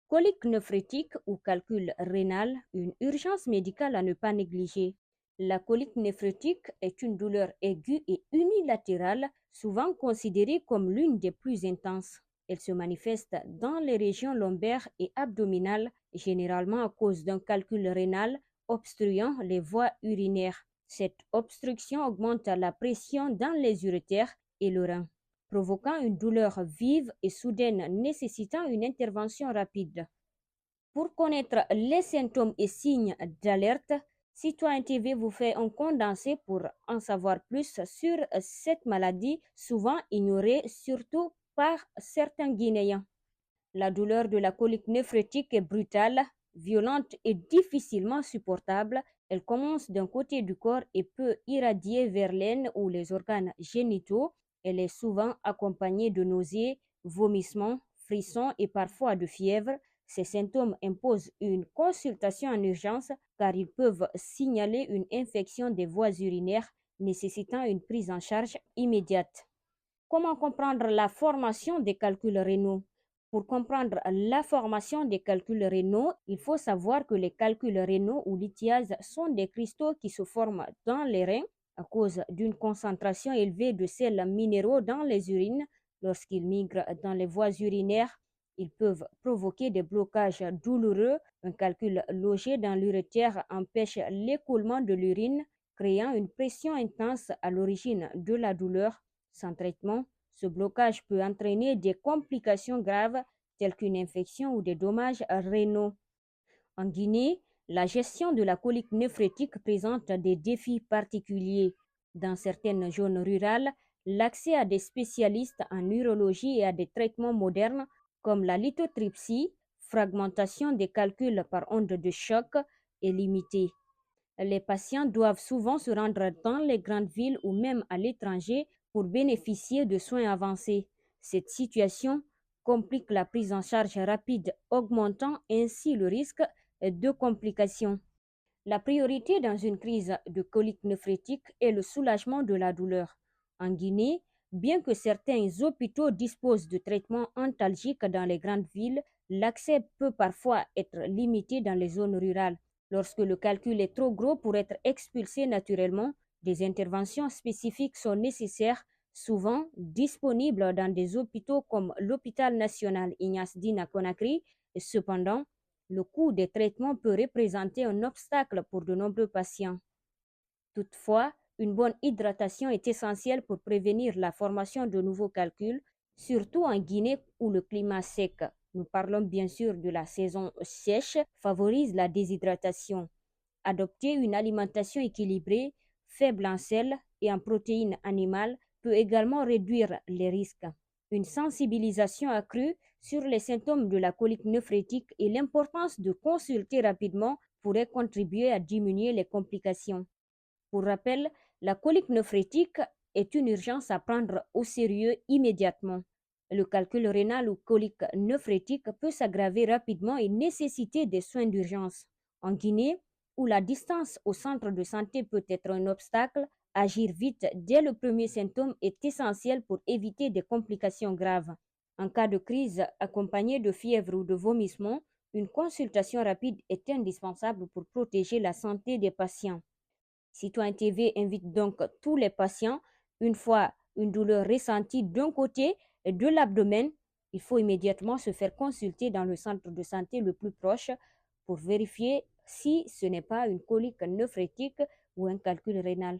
Colique néphrétique ou calcul rénal, une urgence médicale à ne pas négliger. La colique néphrétique est une douleur aiguë et unilatérale, souvent considérée comme l'une des plus intenses. Elle se manifeste dans les régions lombaires et abdominales, généralement à cause d'un calcul rénal obstruant les voies urinaires. Cette obstruction augmente la pression dans les urétères et le rein, provoquant une douleur vive et soudaine nécessitant une intervention rapide. Pour connaître les symptômes et signes d'alerte, Citoyen TV vous fait un condensé pour en savoir plus sur cette maladie souvent ignorée, surtout par certains Guinéens. La douleur de la colique néphrétique est brutale, violente et difficilement supportable. Elle commence d'un côté du corps et peut irradier vers l'aine ou les organes génitaux. Elle est souvent accompagnée de nausées, vomissements, frissons et parfois de fièvre. Ces symptômes imposent une consultation en urgence car ils peuvent signaler une infection des voies urinaires nécessitant une prise en charge immédiate. Comment comprendre la formation des calculs rénaux? Pour comprendre la formation des calculs rénaux, il faut savoir que les calculs rénaux ou lithiases sont des cristaux qui se forment dans les reins à cause d'une concentration élevée de sels minéraux dans les urines. Lorsqu'ils migrent dans les voies urinaires, ils peuvent provoquer des blocages douloureux. Un calcul logé dans l'urétère empêche l'écoulement de l'urine, créant une pression intense à l'origine de la douleur. Sans traitement, ce blocage peut entraîner des complications graves telles qu'une infection ou des dommages rénaux. En Guinée, la gestion de la colique néphrétique présente des défis particuliers. Dans certaines zones rurales, l'accès à des spécialistes en urologie et à des traitements modernes comme la lithotripsie, fragmentation des calculs par onde de choc, est limité. Les patients doivent souvent se rendre dans les grandes villes ou même à l'étranger pour bénéficier de soins avancés. Cette situation complique la prise en charge rapide, augmentant ainsi le risque de complications. La priorité dans une crise de colique néphrétique est le soulagement de la douleur. En Guinée, bien que certains hôpitaux disposent de traitements antalgiques dans les grandes villes, l'accès peut parfois être limité dans les zones rurales. Lorsque le calcul est trop gros pour être expulsé naturellement, des interventions spécifiques sont nécessaires, souvent disponibles dans des hôpitaux comme l'hôpital national Ignace Dina Conakry. Cependant, le coût des traitements peut représenter un obstacle pour de nombreux patients. Toutefois, une bonne hydratation est essentielle pour prévenir la formation de nouveaux calculs, surtout en Guinée où le climat sec, nous parlons bien sûr de la saison sèche, favorise la déshydratation. Adopter une alimentation équilibrée, faible en sel et en protéines animales peut également réduire les risques. Une sensibilisation accrue sur les symptômes de la colique néphrétique et l'importance de consulter rapidement pourrait contribuer à diminuer les complications. Pour rappel, la colique néphrétique est une urgence à prendre au sérieux immédiatement. Le calcul rénal ou colique néphrétique peut s'aggraver rapidement et nécessiter des soins d'urgence. En Guinée, où la distance au centre de santé peut être un obstacle, agir vite dès le premier symptôme est essentiel pour éviter des complications graves. En cas de crise accompagnée de fièvre ou de vomissement, une consultation rapide est indispensable pour protéger la santé des patients. Citoyen TV invite donc tous les patients, une fois une douleur ressentie d'un côté et de l'abdomen, il faut immédiatement se faire consulter dans le centre de santé le plus proche pour vérifier si ce n'est pas une colique néphrétique ou un calcul rénal.